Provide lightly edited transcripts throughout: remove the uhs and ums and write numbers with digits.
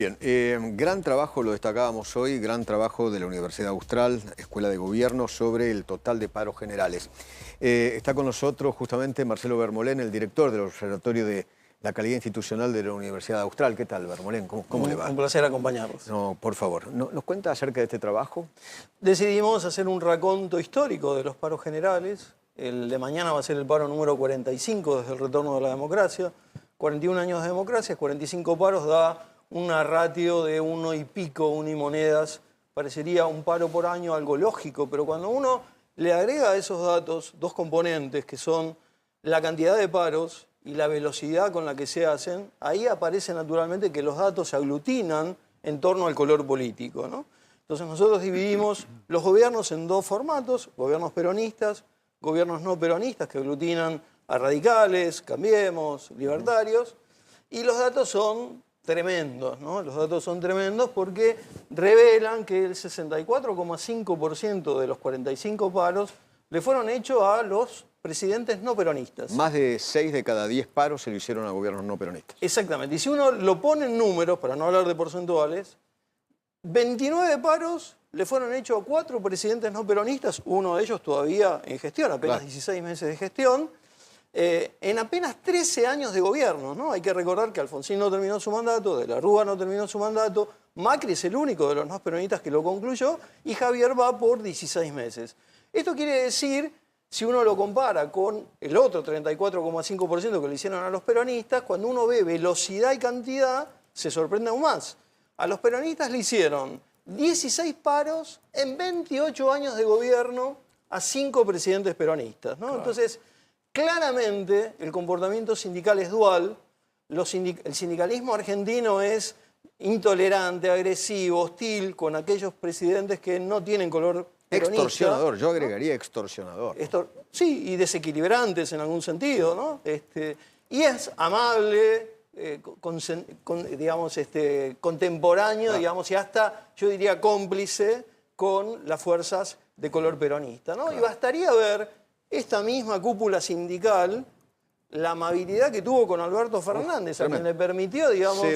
Bien, gran trabajo, lo destacábamos hoy, gran trabajo de la Universidad Austral, Escuela de Gobierno, sobre el total de paros generales. Está con nosotros justamente Marcelo Bermolén, el director del Observatorio de la Calidad Institucional de la Universidad Austral. ¿Qué tal, Bermolén? ¿Cómo le va? Un placer acompañarlos. No, por favor, ¿nos cuenta acerca de este trabajo? Decidimos hacer un raconto histórico de los paros generales. El de mañana va a ser el paro número 45 desde el retorno de la democracia. 41 años de democracia, 45 paros da una ratio de 1 y pico unimonedas. Parecería un paro por año, algo lógico, pero cuando uno le agrega a esos datos dos componentes que son la cantidad de paros y la velocidad con la que se hacen, ahí aparece naturalmente que los datos se aglutinan en torno al color político, ¿no? Entonces nosotros dividimos los gobiernos en dos formatos: gobiernos peronistas, gobiernos no peronistas, que aglutinan a radicales, Cambiemos, libertarios, y los datos son tremendos, ¿no? Los datos son tremendos porque revelan que el 64,5% de los 45 paros le fueron hechos a los presidentes no peronistas. Más de 6 de cada 10 paros se lo hicieron a gobiernos no peronistas. Exactamente. Y si uno lo pone en números, para no hablar de porcentuales, 29 paros le fueron hechos a 4 presidentes no peronistas, uno de ellos todavía en gestión, apenas Claro. 16 meses de gestión, en apenas 13 años de gobierno, ¿no? Hay que recordar que Alfonsín no terminó su mandato, De la Rúa no terminó su mandato, Macri es el único de los no peronistas que lo concluyó y Javier va por 16 meses. Esto quiere decir, si uno lo compara con el otro 34,5% que le hicieron a los peronistas, cuando uno ve velocidad y cantidad, se sorprende aún más. A los peronistas le hicieron 16 paros en 28 años de gobierno a 5 presidentes peronistas, ¿no? Claro. Entonces, claramente el comportamiento sindical es dual. El sindicalismo argentino es intolerante, agresivo, hostil con aquellos presidentes que no tienen color peronista. Extorsionador, yo agregaría extorsionador. Sí, y desequilibrantes en algún sentido, ¿no? Y es amable, digamos, contemporáneo, digamos, y hasta, yo diría, cómplice con las fuerzas de color peronista, ¿no? Claro. Y bastaría ver esta misma cúpula sindical, la amabilidad que tuvo con Alberto Fernández, a quien le permitió, digamos,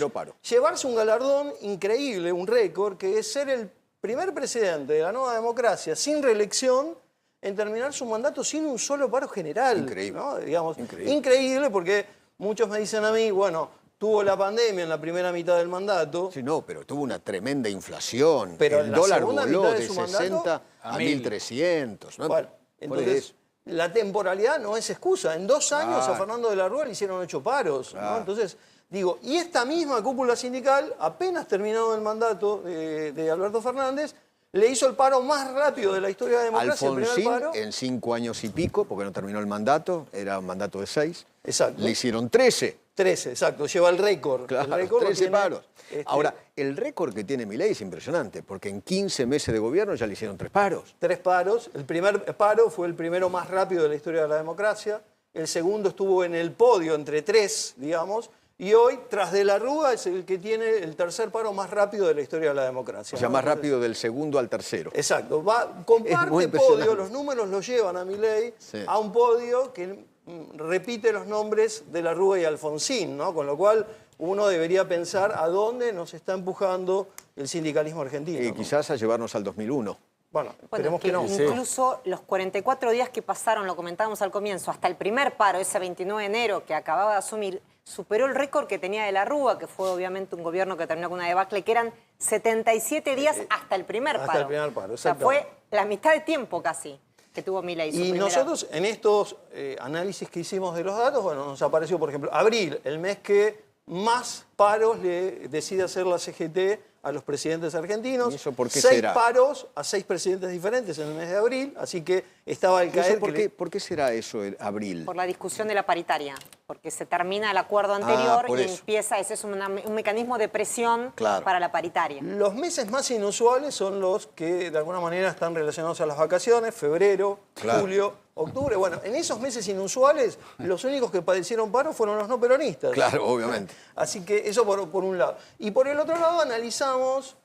llevarse un galardón increíble, un récord, que es ser el primer presidente de la nueva democracia sin reelección en terminar su mandato sin un solo paro general. Increíble. ¿no? Digamos, increíble porque muchos me dicen a mí, bueno, tuvo la pandemia en la primera mitad del mandato. Sí, no, pero tuvo una tremenda inflación. Pero el dólar voló de 60 mandato, a 1.300. ¿no? Bueno, entonces, la temporalidad no es excusa. En 2 años a Fernando de la Rúa le hicieron 8 paros. ¿no? Entonces, digo, y esta misma cúpula sindical, apenas terminado el mandato de Alberto Fernández, le hizo el paro más rápido de la historia de la democracia. Alfonsín, el primer paro, en 5 años y pico, porque no terminó el mandato, era un mandato de 6. Exacto. Le hicieron 13. 13, exacto, lleva el récord. Claro, el récord 13 paros. Ahora, el récord que tiene Milei es impresionante, porque en 15 meses de gobierno ya le hicieron 3 paros. 3 paros. El primer paro fue el primero más rápido de la historia de la democracia. El segundo estuvo en el podio entre 3, digamos. Y hoy, tras De la Rúa, es el que tiene el tercer paro más rápido de la historia de la democracia. O sea, más rápido del segundo al tercero. Exacto. Comparte podio, los números lo llevan a Milei a un podio que repite los nombres De la Rúa y Alfonsín, ¿no? Con lo cual uno debería pensar a dónde nos está empujando el sindicalismo argentino. Y ¿no? quizás a llevarnos al 2001. Bueno, esperemos que no. Incluso los 44 días que pasaron, lo comentábamos al comienzo, hasta el primer paro, ese 29 de enero que acababa de asumir, superó el récord que tenía De la Rúa, que fue obviamente un gobierno que terminó con una debacle, que eran 77 días hasta el primer paro. Hasta el primer paro, o sea, fue la mitad de tiempo casi que tuvo Milei. Y nosotros en estos análisis que hicimos de los datos, bueno, nos apareció, por ejemplo, abril, el mes que más paros le decide hacer la CGT a los presidentes argentinos. ¿Y eso por qué 6 será? paros a 6 presidentes diferentes en el mes de abril, así que estaba al caer. ¿Por qué será eso el abril? Por la discusión de la paritaria, porque se termina el acuerdo anterior y empieza, ese es un mecanismo de presión para la paritaria. Los meses más inusuales son los que de alguna manera están relacionados a las vacaciones, febrero, julio, octubre. Bueno, en esos meses inusuales, los únicos que padecieron paro fueron los no peronistas. Claro, obviamente. Así que eso por un lado. Y por el otro lado analizamos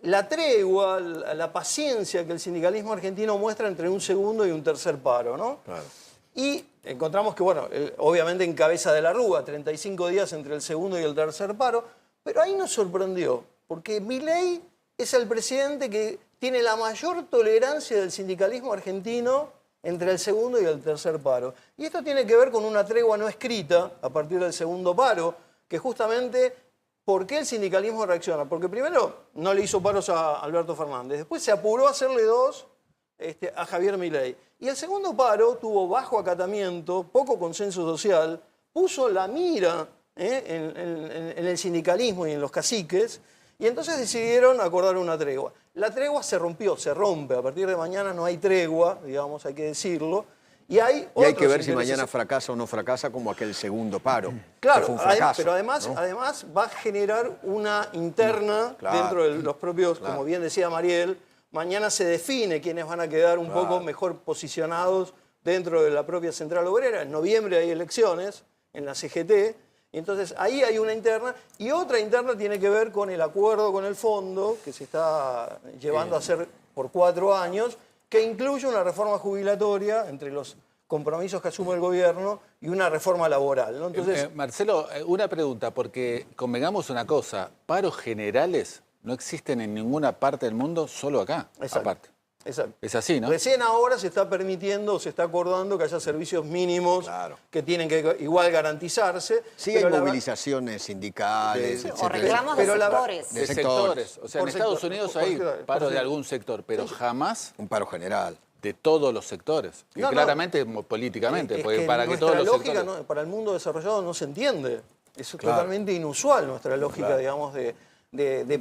la tregua, la paciencia que el sindicalismo argentino muestra entre un segundo y un tercer paro, ¿no? Claro. Y encontramos que, bueno, obviamente encabeza De la Rúa, 35 días entre el segundo y el tercer paro, Pero ahí nos sorprendió, porque Milei es el presidente que tiene la mayor tolerancia del sindicalismo argentino entre el segundo y el tercer paro. Y esto tiene que ver con una tregua no escrita a partir del segundo paro, que justamente, ¿por qué el sindicalismo reacciona? Porque primero no le hizo paros a Alberto Fernández, después se apuró a hacerle dos a Javier Milei. Y el segundo paro tuvo bajo acatamiento, poco consenso social, puso la mira en el sindicalismo y en los caciques, y entonces decidieron acordar una tregua. La tregua se rompió, se rompe. A partir de mañana no hay tregua, digamos, hay que decirlo. Y hay que ver si mañana fracasa o no fracasa como aquel segundo paro. Claro, que fue un fracaso, pero además, ¿no? además va a generar una interna Claro. dentro de los propios, Claro. como bien decía Mariel, mañana se define quiénes van a quedar un poco mejor posicionados dentro de la propia Central Obrera. En noviembre hay elecciones en la CGT. Entonces, ahí hay una interna, y otra interna tiene que ver con el acuerdo con el fondo, que se está llevando a hacer por 4 años, que incluye una reforma jubilatoria entre los compromisos que asume el gobierno y una reforma laboral, ¿no? Entonces, Marcelo, una pregunta, porque convengamos una cosa, paros generales no existen en ninguna parte del mundo, solo acá, Exacto. aparte. exacto. Es así, ¿no? Recién ahora se está permitiendo, se está acordando que haya servicios mínimos Claro. que tienen que igual garantizarse. Sí hay pero la- movilizaciones sindicales, Sí, O etcétera. reclamos de Pero la- sectores. de De sectores. O sea, en Por Estados sector, Unidos por hay sector, por paro de sector. algún sector, pero jamás Un paro general. de todos los sectores. Y No, no. claramente políticamente, Es porque para que nuestra todos los lógica sectores... para el mundo desarrollado no se entiende. Es Claro. totalmente inusual nuestra lógica, digamos, de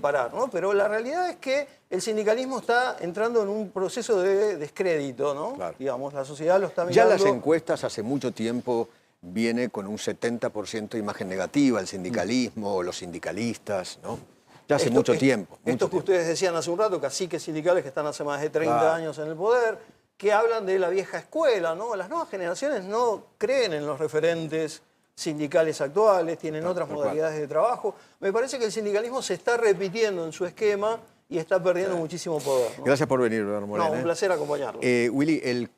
parar, ¿no? Pero la realidad es que el sindicalismo está entrando en un proceso de descrédito, ¿no? Claro. Digamos, la sociedad lo está Ya mirando. las encuestas hace mucho tiempo viene con un 70% de imagen negativa, el sindicalismo, los sindicalistas, ¿no? Ya hace mucho tiempo. Esto que ustedes decían hace un rato, caciques sindicales que están hace más de 30 Claro. años en el poder, que hablan de la vieja escuela, ¿no? Las nuevas generaciones no creen en los referentes sindicales actuales, tienen otras tal cual. modalidades de trabajo. Me parece que el sindicalismo se está repitiendo en su esquema y está perdiendo muchísimo poder, ¿no? Gracias por venir, Bermolén. No, un placer acompañarlo. Willy, el